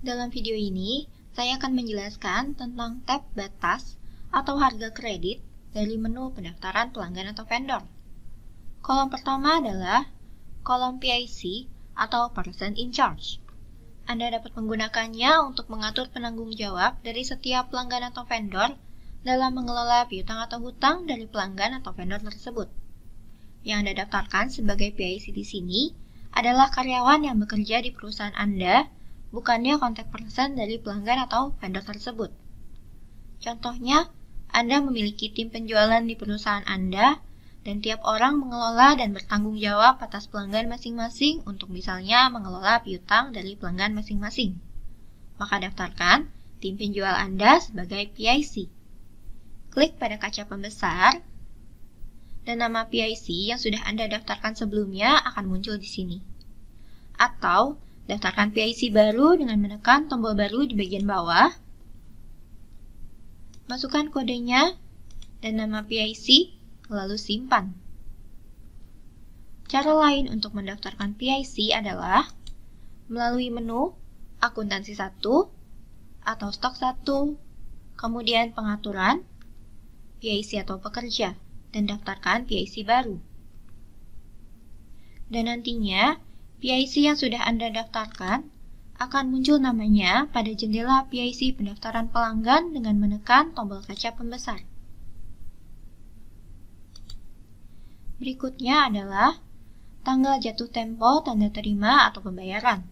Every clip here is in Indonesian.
Dalam video ini, saya akan menjelaskan tentang tab batas atau harga kredit dari menu pendaftaran pelanggan atau vendor. Kolom pertama adalah kolom PIC atau Person in Charge. Anda dapat menggunakannya untuk mengatur penanggung jawab dari setiap pelanggan atau vendor dalam mengelola piutang atau hutang dari pelanggan atau vendor tersebut. Yang Anda daftarkan sebagai PIC di sini adalah karyawan yang bekerja di perusahaan Anda, bukannya kontak person dari pelanggan atau vendor tersebut. Contohnya, Anda memiliki tim penjualan di perusahaan Anda, dan tiap orang mengelola dan bertanggung jawab atas pelanggan masing-masing untuk misalnya mengelola piutang dari pelanggan masing-masing. Maka daftarkan tim penjual Anda sebagai PIC. Klik pada kaca pembesar, dan nama PIC yang sudah Anda daftarkan sebelumnya akan muncul di sini. Atau, daftarkan PIC baru dengan menekan tombol baru di bagian bawah. Masukkan kodenya dan nama PIC, lalu simpan. Cara lain untuk mendaftarkan PIC adalah melalui menu Akuntansi 1 atau Stok 1, kemudian Pengaturan, PIC atau Pekerja, dan daftarkan PIC baru. Dan nantinya, PIC yang sudah Anda daftarkan akan muncul namanya pada jendela PIC pendaftaran pelanggan dengan menekan tombol kaca pembesar. Berikutnya adalah tanggal jatuh tempo tanda terima atau pembayaran.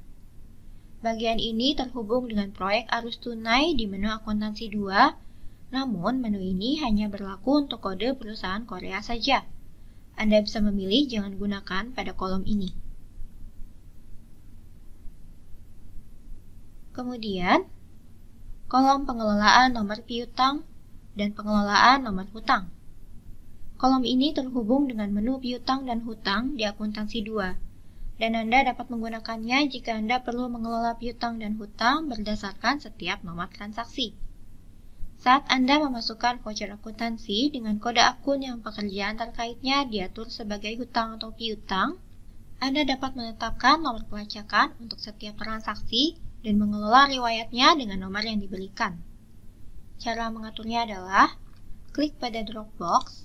Bagian ini terhubung dengan proyek arus tunai di menu akuntansi 2, namun menu ini hanya berlaku untuk kode perusahaan Korea saja. Anda bisa memilih jangan gunakan pada kolom ini. Kemudian, kolom pengelolaan nomor piutang dan pengelolaan nomor hutang. Kolom ini terhubung dengan menu piutang dan hutang di akuntansi 2, dan Anda dapat menggunakannya jika Anda perlu mengelola piutang dan hutang berdasarkan setiap nomor transaksi. Saat Anda memasukkan voucher akuntansi dengan kode akun yang pekerjaan terkaitnya diatur sebagai hutang atau piutang, Anda dapat menetapkan nomor pelacakan untuk setiap transaksi dan mengelola riwayatnya dengan nomor yang diberikan. Cara mengaturnya adalah klik pada drop box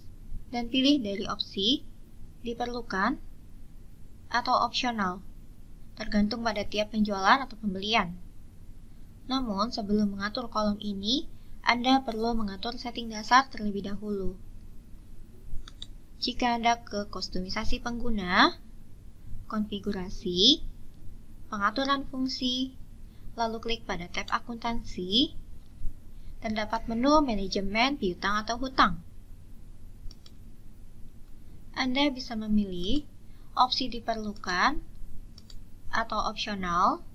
dan pilih dari opsi diperlukan atau opsional, tergantung pada tiap penjualan atau pembelian. Namun, sebelum mengatur kolom ini, Anda perlu mengatur setting dasar terlebih dahulu. Jika Anda ke kustomisasi pengguna, konfigurasi, pengaturan fungsi, lalu klik pada tab akuntansi, terdapat menu manajemen piutang atau hutang. Anda bisa memilih opsi diperlukan atau opsional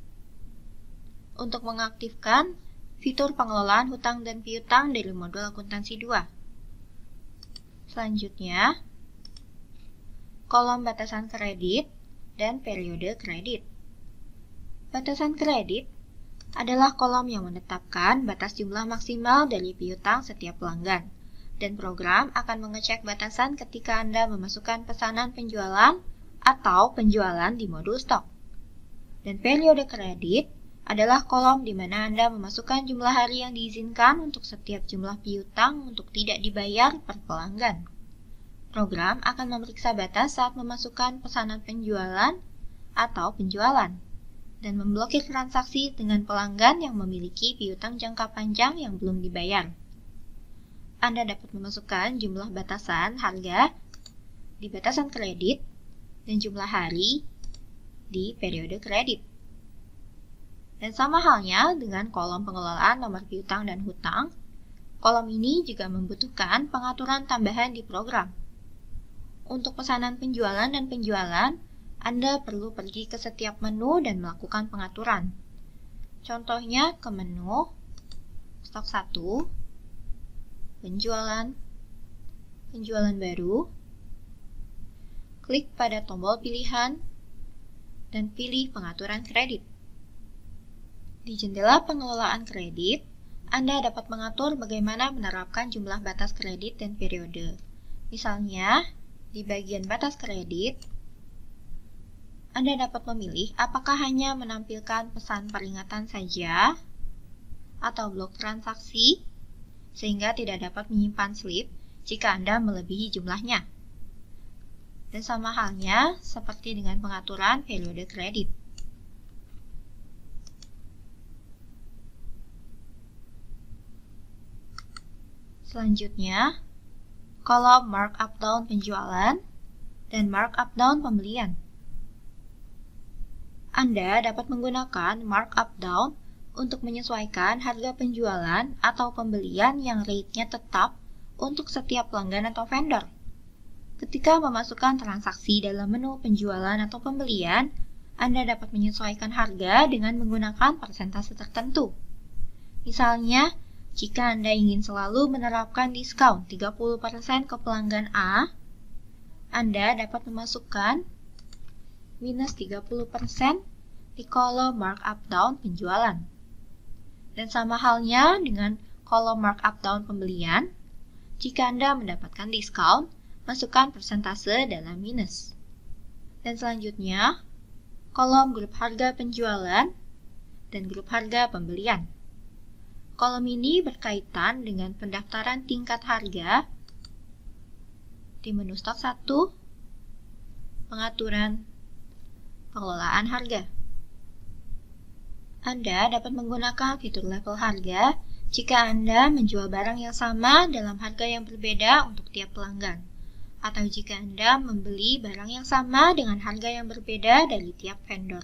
untuk mengaktifkan fitur pengelolaan hutang dan piutang dari modul akuntansi 2. Selanjutnya, kolom batasan kredit dan periode kredit. Batasan kredit adalah kolom yang menetapkan batas jumlah maksimal dari piutang setiap pelanggan, dan program akan mengecek batasan ketika Anda memasukkan pesanan penjualan atau penjualan di modul stok. Dan periode kredit adalah kolom di mana Anda memasukkan jumlah hari yang diizinkan untuk setiap jumlah piutang untuk tidak dibayar per pelanggan. Program akan memeriksa batas saat memasukkan pesanan penjualan atau penjualan, dan memblokir transaksi dengan pelanggan yang memiliki piutang jangka panjang yang belum dibayar. Anda dapat memasukkan jumlah batasan harga di batasan kredit dan jumlah hari di periode kredit. Dan sama halnya dengan kolom pengelolaan nomor piutang dan hutang, kolom ini juga membutuhkan pengaturan tambahan di program. Untuk pesanan penjualan dan penjualan, Anda perlu pergi ke setiap menu dan melakukan pengaturan. Contohnya ke menu Stok 1, Penjualan, Penjualan baru, klik pada tombol pilihan, dan pilih Pengaturan kredit. Di jendela pengelolaan kredit, Anda dapat mengatur bagaimana menerapkan jumlah batas kredit dan periode. Misalnya, di bagian batas kredit, Anda dapat memilih apakah hanya menampilkan pesan peringatan saja atau blok transaksi, sehingga tidak dapat menyimpan slip jika Anda melebihi jumlahnya. Dan sama halnya seperti dengan pengaturan periode kredit. Selanjutnya, kolom markup down penjualan dan markup down pembelian. Anda dapat menggunakan markup down untuk menyesuaikan harga penjualan atau pembelian yang rate-nya tetap untuk setiap pelanggan atau vendor. Ketika memasukkan transaksi dalam menu penjualan atau pembelian, Anda dapat menyesuaikan harga dengan menggunakan persentase tertentu. Misalnya, jika Anda ingin selalu menerapkan diskon 30% ke pelanggan A, Anda dapat memasukkan minus 30% di kolom markup down penjualan. Dan sama halnya dengan kolom markup down pembelian, jika Anda mendapatkan diskon, masukkan persentase dalam minus. Dan selanjutnya, kolom grup harga penjualan dan grup harga pembelian. Kolom ini berkaitan dengan pendaftaran tingkat harga di menu stok 1, pengaturan pengelolaan harga. Anda dapat menggunakan fitur level harga jika Anda menjual barang yang sama dalam harga yang berbeda untuk tiap pelanggan, atau jika Anda membeli barang yang sama dengan harga yang berbeda dari tiap vendor.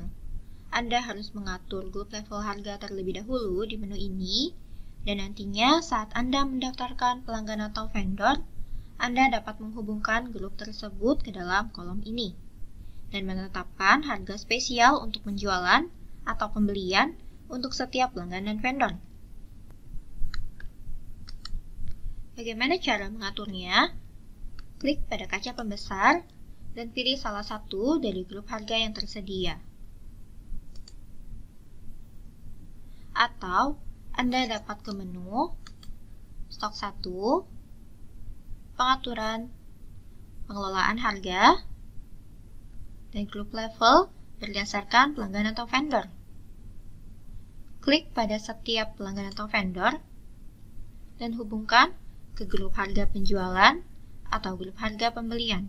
Anda harus mengatur grup level harga terlebih dahulu di menu ini, dan nantinya saat Anda mendaftarkan pelanggan atau vendor, Anda dapat menghubungkan grup tersebut ke dalam kolom ini, dan menetapkan harga spesial untuk penjualan atau pembelian untuk setiap pelanggan dan vendor. Bagaimana cara mengaturnya? Klik pada kaca pembesar dan pilih salah satu dari grup harga yang tersedia. Atau Anda dapat ke menu stok 1, pengaturan pengelolaan harga, dan grup level berdasarkan pelanggan atau vendor. Klik pada setiap pelanggan atau vendor dan hubungkan ke grup harga penjualan atau grup harga pembelian.